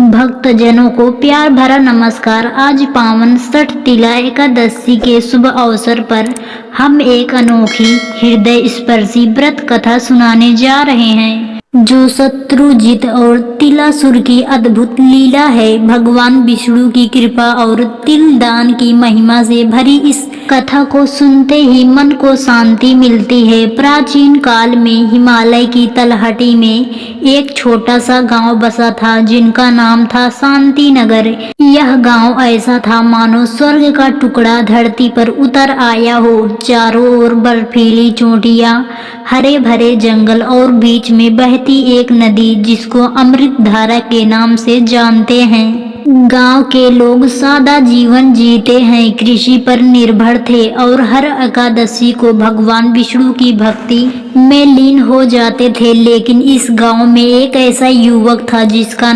भक्तजनों को प्यार भरा नमस्कार। आज पावन छठ तिला एकादशी के शुभ अवसर पर हम एक अनोखी हृदय स्पर्शी व्रत कथा सुनाने जा रहे हैं, जो शत्रुजित और तिलासुर की अद्भुत लीला है। भगवान विष्णु की कृपा और तिल दान की महिमा से भरी इस कथा को सुनते ही मन को शांति मिलती है। प्राचीन काल में हिमालय की तलहटी में एक छोटा सा गांव बसा था, जिनका नाम था शांति नगर। यह गांव ऐसा था मानो स्वर्ग का टुकड़ा धरती पर उतर आया हो। चारों ओर बर्फीली चोटियां, हरे भरे जंगल और बीच में बहती एक नदी, जिसको अमृत धारा के नाम से जानते हैं। गांव के लोग सादा जीवन जीते हैं, कृषि पर निर्भर थे और हर एकादशी को भगवान विष्णु की भक्ति में लीन हो जाते थे। लेकिन इस गांव में एक ऐसा युवक था जिसका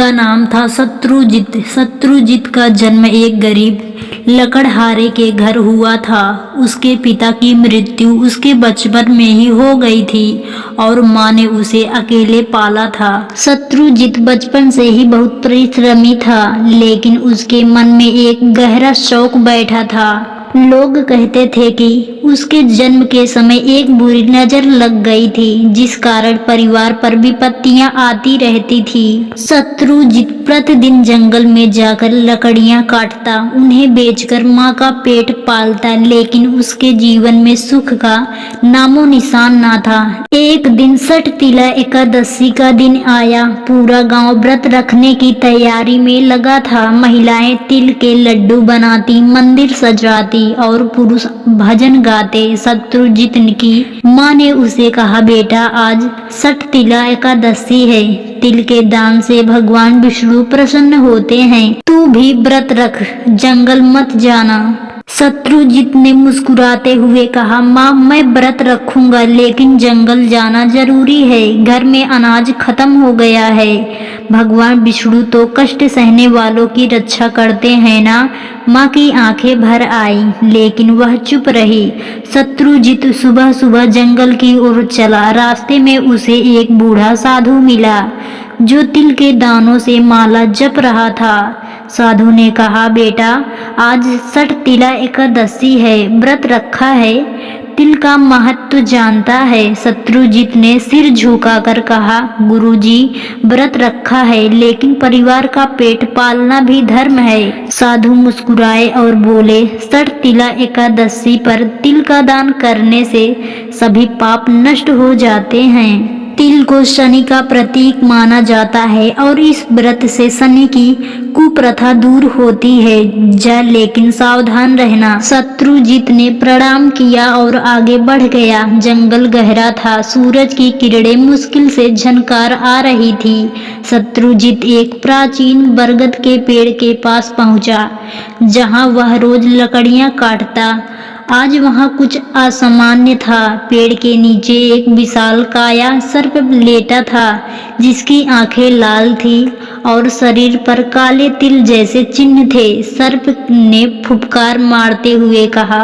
नाम था शत्रुजित। शत्रुजित का जन्म एक गरीब लकड़हारे के घर हुआ था। उसके पिता की मृत्यु उसके बचपन में ही हो गई थी और माँ ने उसे अकेले पाला था। शत्रुजित बचपन से ही बहुत परिश्रमी था, लेकिन उसके मन में एक गहरा शौक बैठा था। लोग कहते थे कि उसके जन्म के समय एक बुरी नजर लग गई थी, जिस कारण परिवार पर विपत्तियां आती रहती थी। शत्रुजित प्रतिदिन जंगल में जाकर लकड़ियां काटता, उन्हें बेचकर माँ का पेट पालता, लेकिन उसके जीवन में सुख का नामो निशान ना था। एक दिन छठ तिला एकादशी का दिन आया। पूरा गांव व्रत रखने की तैयारी में लगा था। महिलाएं तिल के लड्डू बनाती, मंदिर सजाती और पुरुष भजन गाते। शत्रुजित की माँ ने उसे कहा, बेटा आज छठ तिला एकादशी है, तिल के दान से भगवान विष्णु प्रसन्न होते हैं, तू भी व्रत रख, जंगल मत जाना। शत्रुजित ने मुस्कुराते हुए कहा, माँ मैं व्रत रखूंगा, लेकिन जंगल जाना जरूरी है, घर में अनाज खत्म हो गया है। भगवान विष्णु तो कष्ट सहने वालों की रक्षा करते हैं ना। माँ की आंखें भर आई, लेकिन वह चुप रही। शत्रुजित सुबह सुबह जंगल की ओर चला। रास्ते में उसे एक बूढ़ा साधु मिला, जो तिल के दानों से माला जप रहा था। साधु ने कहा, बेटा आज छठ तिला एकादशी है, व्रत रखा है, तिल का महत्व जानता है। शत्रुजित ने सिर झुकाकर कहा, गुरुजी व्रत रखा है, लेकिन परिवार का पेट पालना भी धर्म है। साधु मुस्कुराए और बोले, छठ तिला एकादशी पर तिल का दान करने से सभी पाप नष्ट हो जाते हैं। तिल को शनि का प्रतीक माना जाता है और इस व्रत से शनि की कुप्रथा दूर होती है। लेकिन सावधान रहना। शत्रुजित ने प्रणाम किया और आगे बढ़ गया। जंगल गहरा था, सूरज की किरणें मुश्किल से झनकार आ रही थी। शत्रुजित एक प्राचीन बरगद के पेड़ के पास पहुंचा, जहां वह रोज लकड़ियां काटता। आज वहां कुछ असामान्य था। पेड़ के नीचे एक विशालकाय सर्प लेटा था, जिसकी आंखें लाल थी और शरीर पर काले तिल जैसे चिन्ह थे। सर्प ने फुफकार मारते हुए कहा,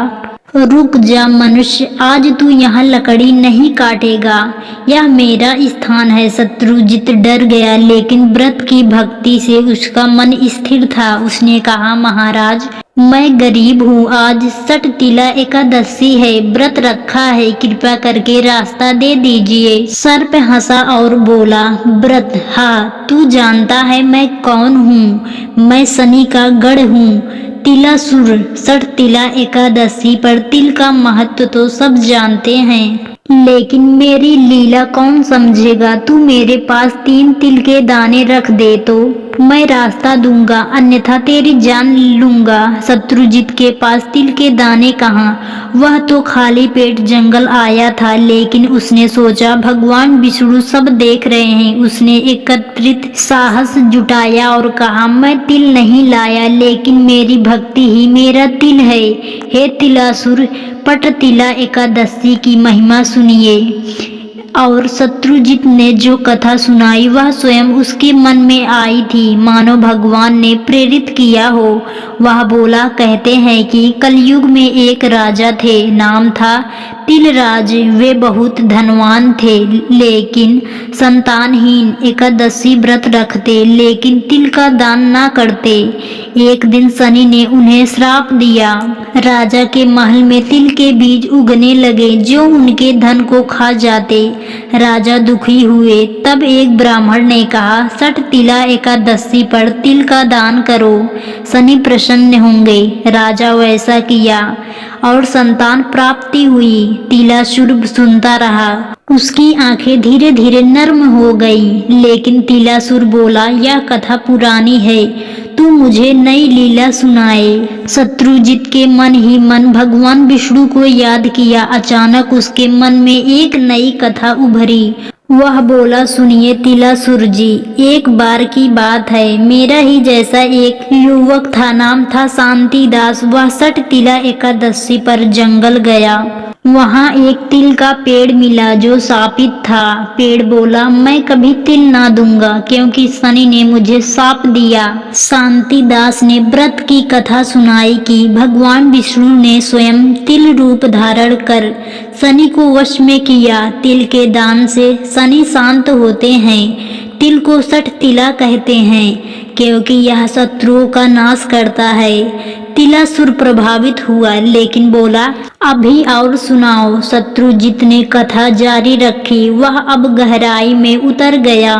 रुक जा मनुष्य, आज तू यहाँ लकड़ी नहीं काटेगा, यह मेरा स्थान है। शत्रुजित डर गया, लेकिन व्रत की भक्ति से उसका मन स्थिर था। उसने कहा, महाराज मैं गरीब हूँ, आज छठ तिला एकादशी है, व्रत रखा है, कृपा करके रास्ता दे दीजिए। सर्प हंसा और बोला, व्रत? हाँ, तू जानता है मैं कौन हूँ? मैं शनि का गढ़ हूँ, तिलासुर। छठ तिला एकादशी पर तिल का महत्व तो सब जानते हैं, लेकिन मेरी लीला कौन समझेगा? तू मेरे पास 3 तिल के दाने रख दे तो मैं रास्ता दूंगा, अन्यथा तेरी जान लूंगा। शत्रुजित के पास तिल के दाने कहाँ? वह तो खाली पेट जंगल आया था, लेकिन उसने सोचा भगवान विष्णु सब देख रहे हैं। उसने एकत्रित साहस जुटाया और कहा, मैं तिल नहीं लाया, लेकिन मेरी भक्ति ही मेरा तिल है। हे तिलासुर, पट तिला एकादशी की महिमा सुनिए। और शत्रुजित ने जो कथा सुनाई वह स्वयं उसके मन में आई थी, मानो भगवान ने प्रेरित किया हो। वह बोला, कहते हैं कि कलयुग में एक राजा थे, नाम था तिलराज। वे बहुत धनवान थे लेकिन संतानहीन। एकादशी व्रत रखते लेकिन तिल का दान ना करते। एक दिन शनि ने उन्हें श्राप दिया। राजा के महल में तिल के बीज उगने लगे जो उनके धन को खा जाते। राजा दुखी हुए। तब एक ब्राह्मण ने कहा, 60 तिला एकादशी पर तिल का दान करो, शनि प्रसन्न होंगे। राजा वैसा किया और संतान प्राप्ति हुई। तिलासुर सुनता रहा। उसकी आंखें धीरे धीरे नर्म हो गई। लेकिन तिलासुर बोला, यह कथा पुरानी है, तू मुझे नई लीला सुनाए। शत्रुजित के मन ही मन भगवान विष्णु को याद किया। अचानक उसके मन में एक नई कथा उभरी। वह बोला, सुनिए तिलासुर जी, एक बार की बात है। मेरा ही जैसा एक युवक था, नाम था शांतिदास। वह 60 तिला एकादशी पर जंगल गया। वहाँ एक तिल का पेड़ मिला जो शापित था। पेड़ बोला, मैं कभी तिल ना दूंगा क्योंकि शनि ने मुझे शाप दिया। शांतिदास ने व्रत की कथा सुनाई कि भगवान विष्णु ने स्वयं तिल रूप धारण कर शनि को वश में किया। तिल के दान से शनि शांत होते हैं। तिल को 60 तिला कहते हैं क्योंकि यह शत्रुओं का नाश करता है। तिलासुर प्रभावित हुआ लेकिन बोला, अभी और सुनाओ। शत्रुजित ने कथा जारी रखी। वह अब गहराई में उतर गया।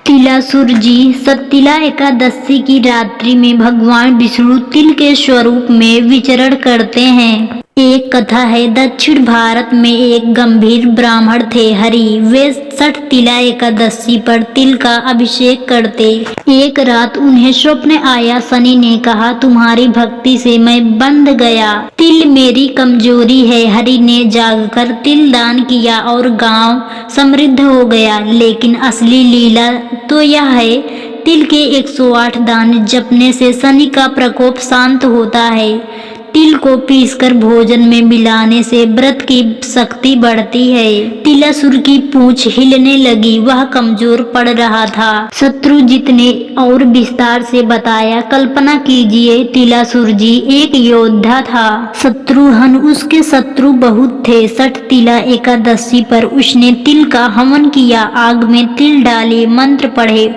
तिलासुर जी, सत्तिला एकादशी की रात्रि में भगवान विष्णु तिल के स्वरूप में विचरण करते हैं। एक कथा है, दक्षिण भारत में एक गंभीर ब्राह्मण थे, हरि। वे 60 तिला एकादशी पर तिल का अभिषेक करते। एक रात उन्हें स्वप्न आया। शनि ने कहा, तुम्हारी भक्ति से मैं बंध गया, तिल मेरी कमजोरी है। हरि ने जागकर तिल दान किया और गांव समृद्ध हो गया। लेकिन असली लीला तो यह है, तिल के 108 दान जपने से शनि का प्रकोप शांत होता है। तिल को पीसकर भोजन में मिलाने से व्रत की शक्ति बढ़ती है। तिलासुर की पूंछ हिलने लगी। वह कमजोर पड़ रहा था। शत्रुजित ने और विस्तार से बताया, कल्पना कीजिए तिलासुर जी एक योद्धा था। शत्रुघ्न उसके शत्रु बहुत थे। 60 तिला एकादशी पर उसने तिल का हवन किया। आग में तिल डाले, मंत्र पढ़े,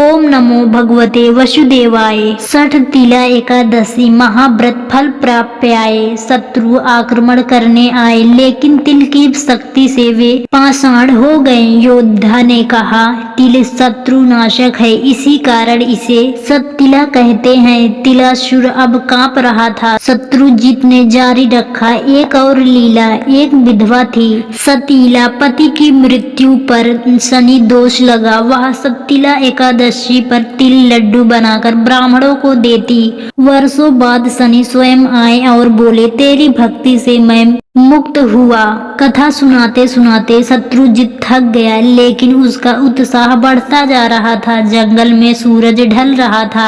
ओम नमो भगवते वसुदेवाय। 60 तिला एकादशी महाव्रत फल प्राप्त आए। शत्रु आक्रमण करने आए लेकिन तिल की शक्ति से वे पाषाण हो गए। योद्धा ने कहा, तिल शत्रु नाशक है, इसी कारण इसे सत्तिला कहते हैं। तिलासुर अब कांप रहा था। शत्रुजित ने जारी रखा, एक और लीला। एक विधवा थी, सतीला। पति की मृत्यु पर शनि दोष लगा। वह सत्तिला एकादशी पर तिल लड्डू बनाकर ब्राह्मणों को देती। वर्षों बाद शनि स्वयं आए और बोले, तेरी भक्ति से मैं मुक्त हुआ। कथा सुनाते सुनाते शत्रुजित थक गया लेकिन उसका उत्साह बढ़ता जा रहा था। जंगल में सूरज ढल रहा था।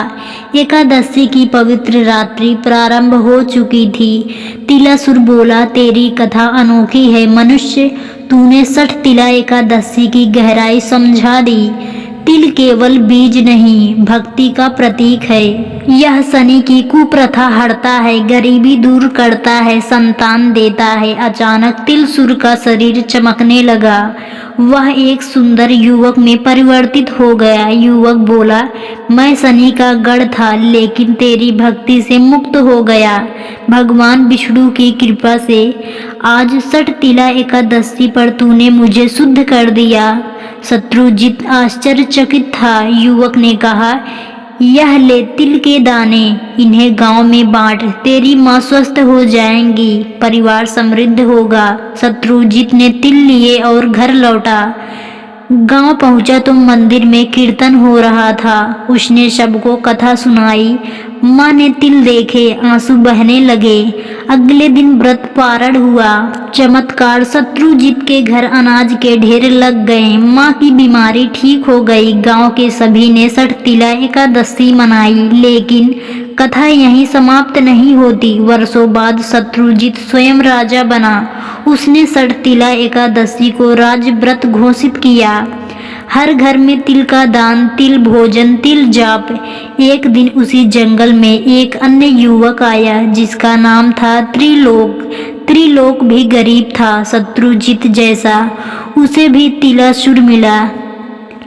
एकादशी की पवित्र रात्रि प्रारंभ हो चुकी थी। तिलासुर बोला, तेरी कथा अनोखी है मनुष्य। तूने 60 तिला एकादशी की गहराई समझा दी। तिल केवल बीज नहीं, भक्ति का प्रतीक है। यह शनि की कुप्रथा हटता है, गरीबी दूर करता है, संतान देता है। अचानक तिलसुर का शरीर चमकने लगा। वह एक सुंदर युवक में परिवर्तित हो गया। युवक बोला, मैं शनि का गढ़ था लेकिन तेरी भक्ति से मुक्त हो गया। भगवान विष्णु की कृपा से आज 60 तिला एकादशी पर तूने मुझे शुद्ध कर दिया। शत्रुजित आश्चर्यचकित था। युवक ने कहा, यह ले तिल के दाने, इन्हें गांव में बांट, तेरी माँ स्वस्थ हो जाएंगी, परिवार समृद्ध होगा। शत्रुजित ने तिल लिए और घर लौटा। गांव पहुंचा तो मंदिर में कीर्तन हो रहा था। उसने सबको कथा सुनाई। माँ ने तिल देखे, आंसू बहने लगे। अगले दिन व्रत पारण हुआ। चमत्कार, शत्रुजित के घर अनाज के ढेर लग गए। माँ की बीमारी ठीक हो गई। गांव के सभी ने 60 तिला एकादशी मनाई लेकिन कथा यहीं समाप्त नहीं होती। वर्षों बाद शत्रुजित स्वयं राजा बना। उसने षटतिला एकादशी को राज व्रत घोषित किया। हर घर में तिल का दान, तिल भोजन, तिल जाप। एक दिन उसी जंगल में एक अन्य युवक आया जिसका नाम था त्रिलोक। त्रिलोक भी गरीब था, शत्रुजित जैसा। उसे भी तिलासुर मिला,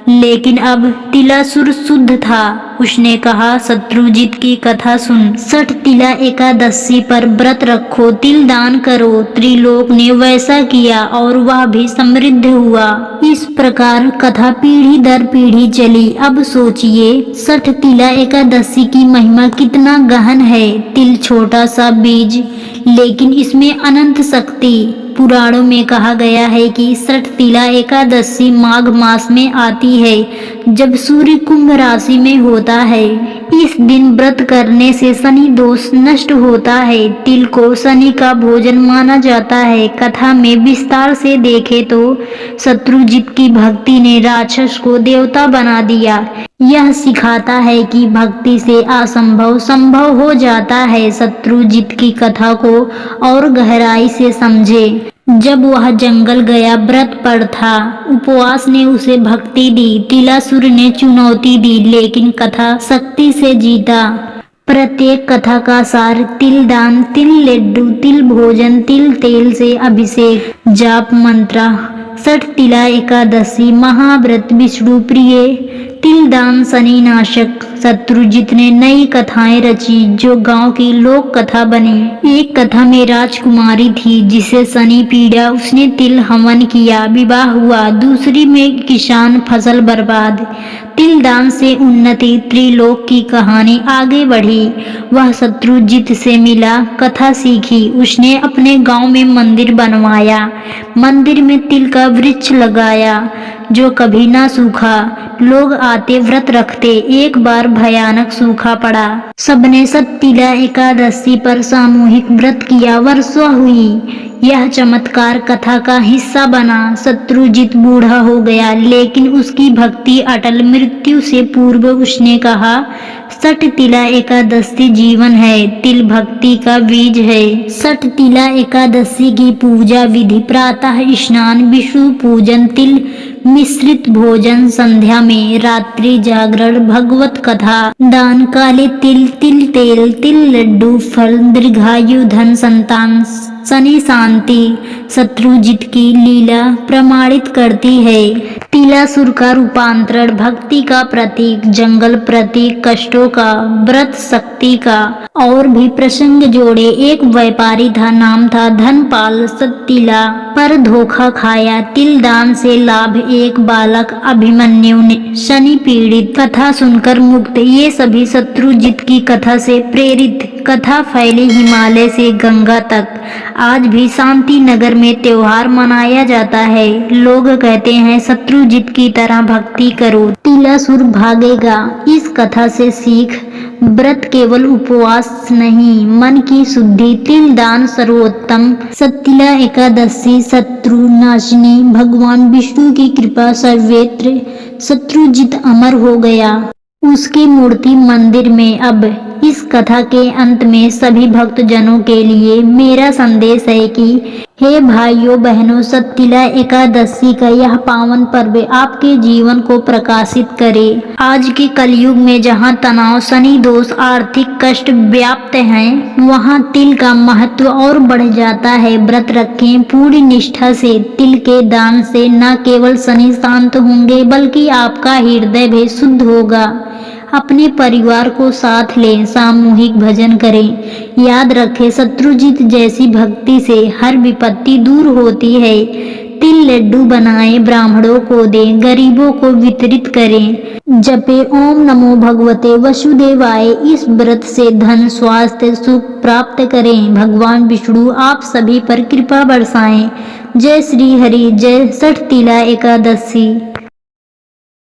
लेकिन अब तिलासुर शुद्ध था। उसने कहा, शत्रुजित की कथा सुन। षटतिला एकादशी पर व्रत रखो, तिल दान करो। त्रिलोक ने वैसा किया और वह भी समृद्ध हुआ। इस प्रकार कथा पीढ़ी दर पीढ़ी चली। अब सोचिए, षटतिला एकादशी की महिमा कितना गहन है। तिल छोटा सा बीज, लेकिन इसमें अनंत शक्ति। पुराणों में कहा गया है कि षटतिला एकादशी माघ मास में आती है, जब सूर्य कुंभ राशि में होता है। इस दिन व्रत करने से शनि दोष नष्ट होता है। तिल को शनि का भोजन माना जाता है। कथा में विस्तार से देखे तो शत्रुजित की भक्ति ने राक्षस को देवता बना दिया। यह सिखाता है कि भक्ति से असंभव संभव हो जाता है। शत्रुजित की कथा को और गहराई से समझे। जब वह जंगल गया, व्रत पर था, उपवास ने उसे भक्ति दी। तिलासुर ने चुनौती दी, लेकिन कथा शक्ति से जीता। प्रत्येक कथा का सार तिल दान, तिल लड्डू, तिल भोजन, तिल तेल से अभिषेक, जाप मंत्र। षटतिला एकादशी महाव्रत विष्णु प्रिय, तिल दान शनि नाशक। शत्रुजित ने नई कथाएं रची जो गांव की लोक कथा बनी। एक कथा में राजकुमारी थी जिसे शनि पीड़ा, उसने तिल हवन किया, विवाह हुआ। दूसरी में किसान, फसल बर्बाद, तिल दान से उन्नति। त्रिलोक की कहानी आगे बढ़ी। वह शत्रुजित से मिला, कथा सीखी। उसने अपने गांव में मंदिर बनवाया, मंदिर में तिल का वृक्ष लगाया जो कभी ना सूखा। लोग आते, व्रत रखते। एक बार भयानक सूखा पड़ा। सबने षटतिला एकादशी पर सामूहिक व्रत किया। वर्षा हुई। यह चमत्कार कथा का हिस्सा बना। शत्रुजित बूढ़ा हो गया, लेकिन उसकी भक्ति अटल। मृत्यु से पूर्व उसने कहा, षटतिला एकादशी जीवन है, तिल भक्ति का बीज है। षटतिला एकादशी की पूजा विधि: प्रातः स्नान, विष्णु पूजन, तिल मिश्रित भोजन संध्या में, रात्रि जागरण, भगवत कथा, दान, काले तिल, तिल तेल, तिल लड्डू, फल, दीर्घायु, धन, संतान, शनि शांति। शत्रुजित की लीला प्रमाणित करती है तिलासुर का रूपांतरण, भक्ति का प्रतीक, जंगल प्रतीक, कष्टों का, व्रत शक्ति का। और भी प्रसंग जोड़े। एक व्यापारी था, नाम था धनपाल। षटतिला पर धोखा खाया, तिल दान से लाभ। एक बालक अभिमन्यु ने, शनि पीड़ित, कथा सुनकर मुक्त। ये सभी शत्रुजित की कथा से प्रेरित। कथा फैली हिमालय से गंगा तक। आज भी शांति नगर में त्योहार मनाया जाता है। लोग कहते हैं, शत्रुजित की तरह भक्ति करो, तिलासुर भागेगा। इस कथा से सीख: व्रत केवल उपवास नहीं, मन की शुद्धि। तिल दान सर्वोत्तम। षटतिला एकादशी शत्रु नाशिनी। भगवान विष्णु की कृपा सर्वत्र। शत्रुजित अमर हो गया, उसकी मूर्ति मंदिर में। अब इस कथा के अंत में सभी भक्तजनों के लिए मेरा संदेश है कि हे भाइयों बहनों, षटतिला एकादशी का यह पावन पर्व आपके जीवन को प्रकाशित करे। आज के कलयुग में जहाँ तनाव, शनि दोष, आर्थिक कष्ट व्याप्त हैं, वहाँ तिल का महत्व और बढ़ जाता है। व्रत रखें पूरी निष्ठा से। तिल के दान से न केवल शनि शांत होंगे, बल्कि आपका हृदय भी शुद्ध होगा। अपने परिवार को साथ लें, सामूहिक भजन करें। याद रखें, शत्रुजित जैसी भक्ति से हर विपत्ति दूर होती है। तिल लड्डू बनाएं, ब्राह्मणों को दें, गरीबों को वितरित करें। जपे ओम नमो भगवते वसुदेवाय। इस व्रत से धन, स्वास्थ्य, सुख प्राप्त करें। भगवान विष्णु आप सभी पर कृपा बरसाएं। जय श्री हरि, जय षटतिला एकादशी।